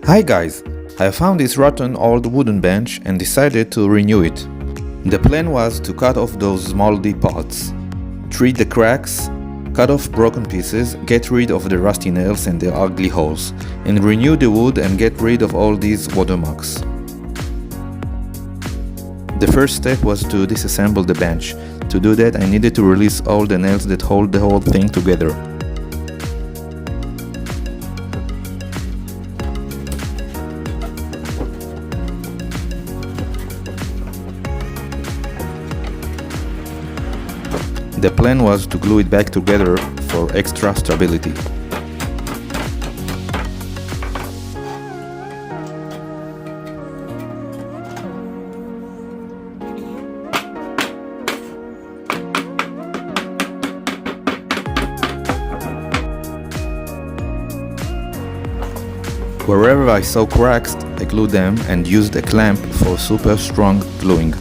Hi guys! I found this rotten old wooden bench and decided to renew it. The plan was to cut off those moldy parts, treat the cracks, cut off broken pieces, get rid of the rusty nails and the ugly holes, and renew the wood and get rid of all these watermarks. The first step was to disassemble the bench. To do that, I needed to release all the nails that hold the whole thing together. The plan was to glue it back together for extra stability. Wherever I saw cracks, I glued them and used a clamp for super strong gluing.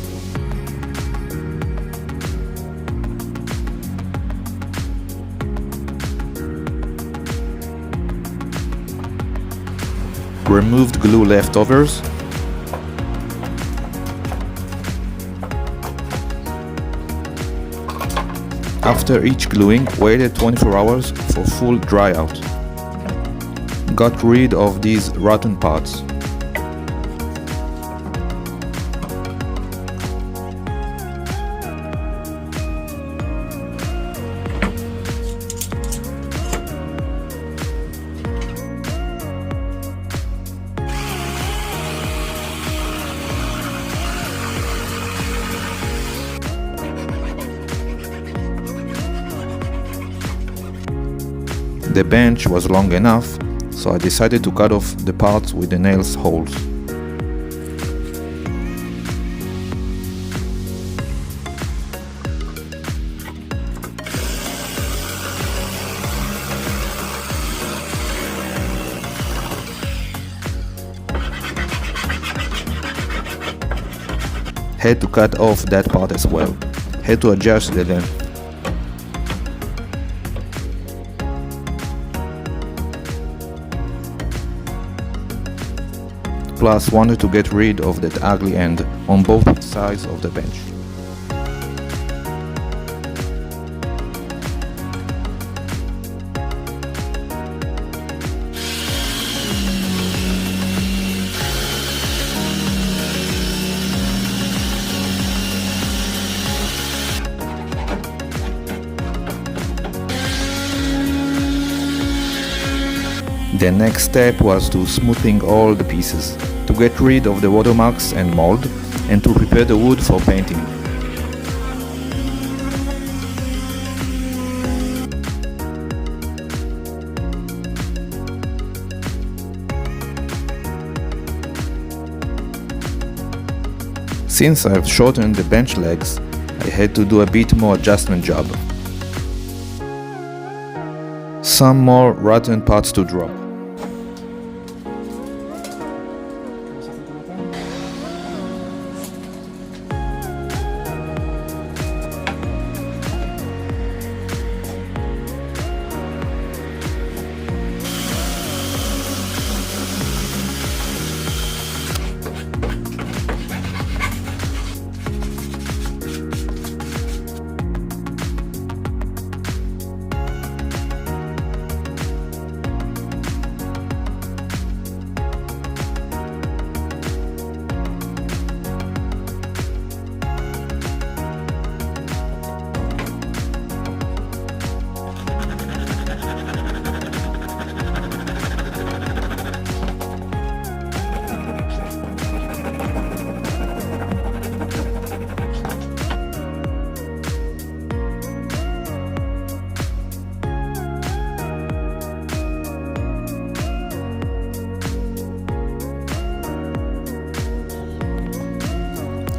Removed glue leftovers. After each gluing, waited 24 hours for full dry out. Got rid of these rotten parts. The bench was long enough, so I decided to cut off the parts with the nails holes. Had to cut off that part as well. Had to adjust the length. Plus wanted to get rid of that ugly end on both sides of the bench. The next step was to smoothing all the pieces, to get rid of the watermarks and mold, and to prepare the wood for painting. Since I've shortened the bench legs, I had to do a bit more adjustment job. Some more rotten parts to drop.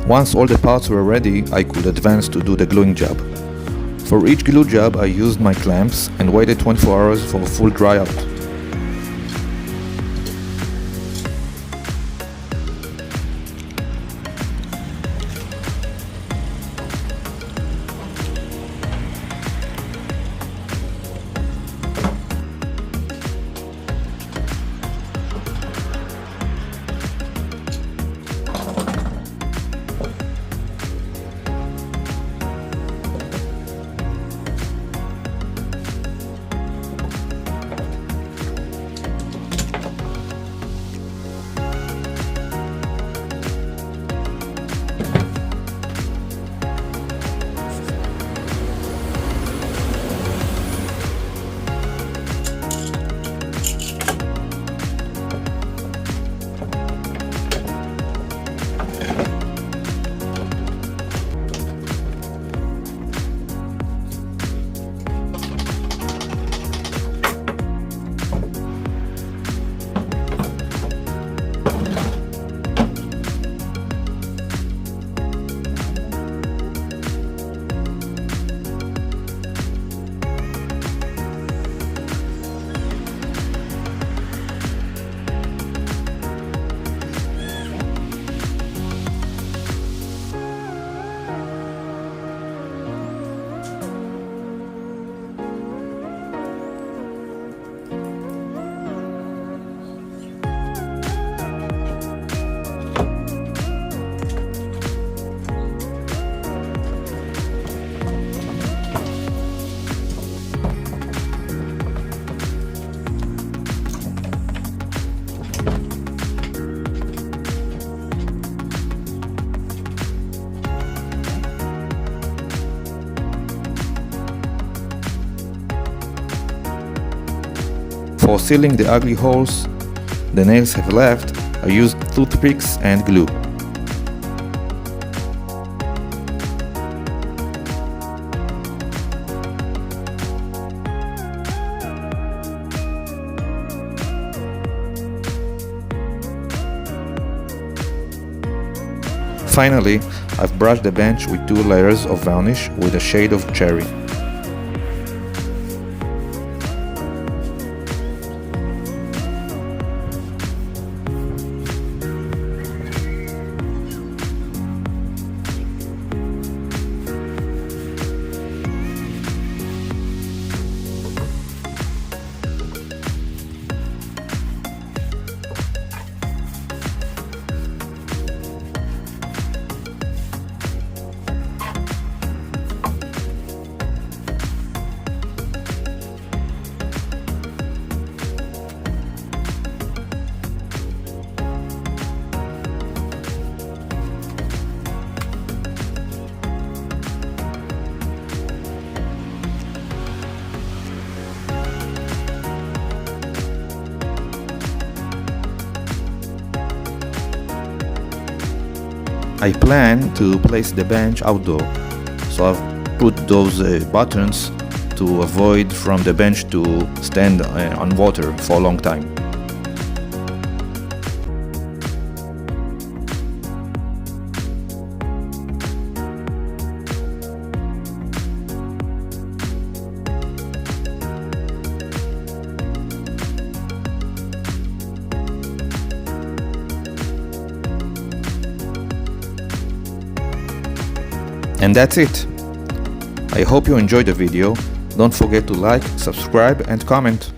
Once all the parts were ready, I could advance to do the gluing job. For each glue job I used my clamps and waited 24 hours for a full dry out. For sealing the ugly holes the nails have left, I used toothpicks and glue. Finally, I've brushed the bench with 2 layers of varnish with a shade of cherry. I plan to place the bench outdoor, so I've put those buttons to avoid from the bench to stand on water for a long time. And that's it. I hope you enjoyed the video. Don't forget to like, subscribe and comment.